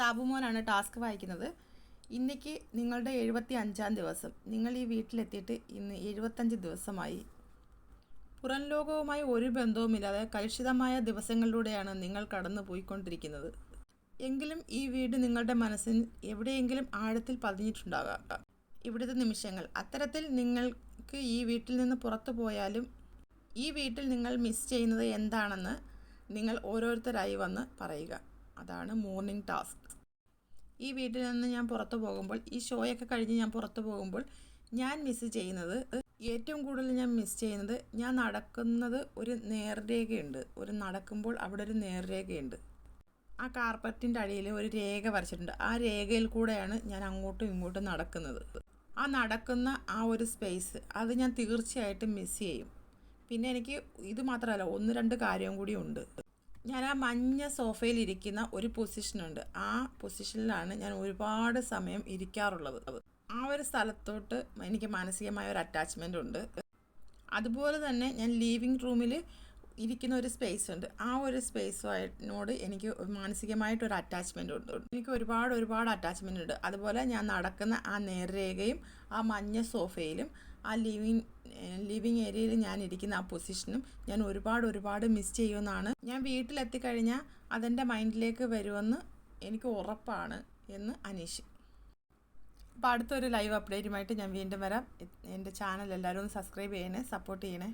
സാബുമോനാണ് task വായിക്കുന്നത്. ഇന്നേക്ക് നിങ്ങളുടെ 75-ാം ദിവസം. നിങ്ങൾ ഈ വീട്ടിലെത്തിയിട്ട് ഇന്ന് 75 ദിവസമായി. പുറം ലോകവുമായി ഒരു ബന്ധവുമില്ലാതെ കലുഷിതമായ ദിവസങ്ങളിലൂടെയാണ് നിങ്ങൾ കടന്നു പോയിക്കൊണ്ടിരിക്കുന്നത്. എങ്കിലും ഈ വീട് നിങ്ങളുടെ മനസ്സിൽ എവിടെയെങ്കിലും ആഴത്തിൽ പതിഞ്ഞിട്ടുണ്ടാകാം. ഇവിടുത്തെ നിമിഷങ്ങൾ. അത്തരത്തിൽ നിങ്ങൾക്ക് ഈ വീട്ടിൽ നിന്ന് പുറത്തു പോയാലും ഈ വീട്ടിൽ നിങ്ങൾ മിസ് ചെയ്യുന്നത് എന്താണെന്ന് നിങ്ങൾ ഓരോരുത്തരായി വന്ന് പറയുക. അതാണ് മോർണിംഗ് ടാസ്ക്. ഈ വീട്ടിൽ നിന്ന് ഞാൻ പുറത്തു പോകുമ്പോൾ, ഈ ഷോയൊക്കെ കഴിഞ്ഞ് ഞാൻ പുറത്തു പോകുമ്പോൾ ഞാൻ മിസ് ചെയ്യുന്നത്, ഏറ്റവും കൂടുതൽ ഞാൻ മിസ് ചെയ്യുന്നത്, ഞാൻ നടക്കുന്നത് ഒരു നേർരേഖയുണ്ട്. നടക്കുമ്പോൾ അവിടെ ഒരു നേർരേഖയുണ്ട്. ആ കാർപ്പറ്റിൻ്റെ അടിയിൽ ഒരു രേഖ വരച്ചിട്ടുണ്ട്. ആ രേഖയിൽ കൂടെയാണ് ഞാൻ അങ്ങോട്ടും ഇങ്ങോട്ടും നടക്കുന്നത്. ആ നടക്കുന്ന ആ ഒരു സ്പേസ് അത് ഞാൻ തീർച്ചയായിട്ടും മിസ് ചെയ്യും. പിന്നെ എനിക്ക് ഇത് മാത്രമല്ല, 1-2 കാര്യം കൂടി ഉണ്ട്. ഞാൻ ആ മഞ്ഞ സോഫയിൽ ഇരിക്കുന്ന ഒരു പൊസിഷനുണ്ട്. ആ പൊസിഷനിലാണ് ഞാൻ ഒരുപാട് സമയം ഇരിക്കാറുള്ളത്. ആ ഒരു സ്ഥലത്തോട്ട് എനിക്ക് മാനസികമായ ഒരു അറ്റാച്ച്മെൻ്റ് ഉണ്ട്. അതുപോലെ തന്നെ ഞാൻ ലിവിങ് റൂമിൽ ഇരിക്കുന്ന ഒരു സ്പേസ് ഉണ്ട്. ആ ഒരു സ്പേസിനോട് എനിക്ക് മാനസികമായിട്ടൊരു അറ്റാച്ച്മെൻ്റ് ഉണ്ട്. എനിക്ക് ഒരുപാട് അറ്റാച്ച്മെൻ്റ് ഉണ്ട്. അതുപോലെ ഞാൻ നടക്കുന്ന ആ നേർരേഖയും ആ മഞ്ഞ സോഫയിലും ആ ലിവിങ് ഏരിയയിൽ ഞാൻ ഇരിക്കുന്ന ആ പൊസിഷനും ഞാൻ ഒരുപാട് മിസ് ചെയ്യുമെന്നാണ്. ഞാൻ വീട്ടിലെത്തിക്കഴിഞ്ഞാൽ അതെൻ്റെ മൈൻഡിലേക്ക് വരുമെന്ന് എനിക്ക് ഉറപ്പാണ് എന്ന് അനീഷ്. അപ്പോൾ അടുത്തൊരു ലൈവ് അപ്ഡേറ്റുമായിട്ട് ഞാൻ വീണ്ടും വരാം. എൻ്റെ ചാനൽ എല്ലാവരും ഒന്ന് സബ്സ്ക്രൈബ് ചെയ്യണേ, സപ്പോർട്ട് ചെയ്യണേ.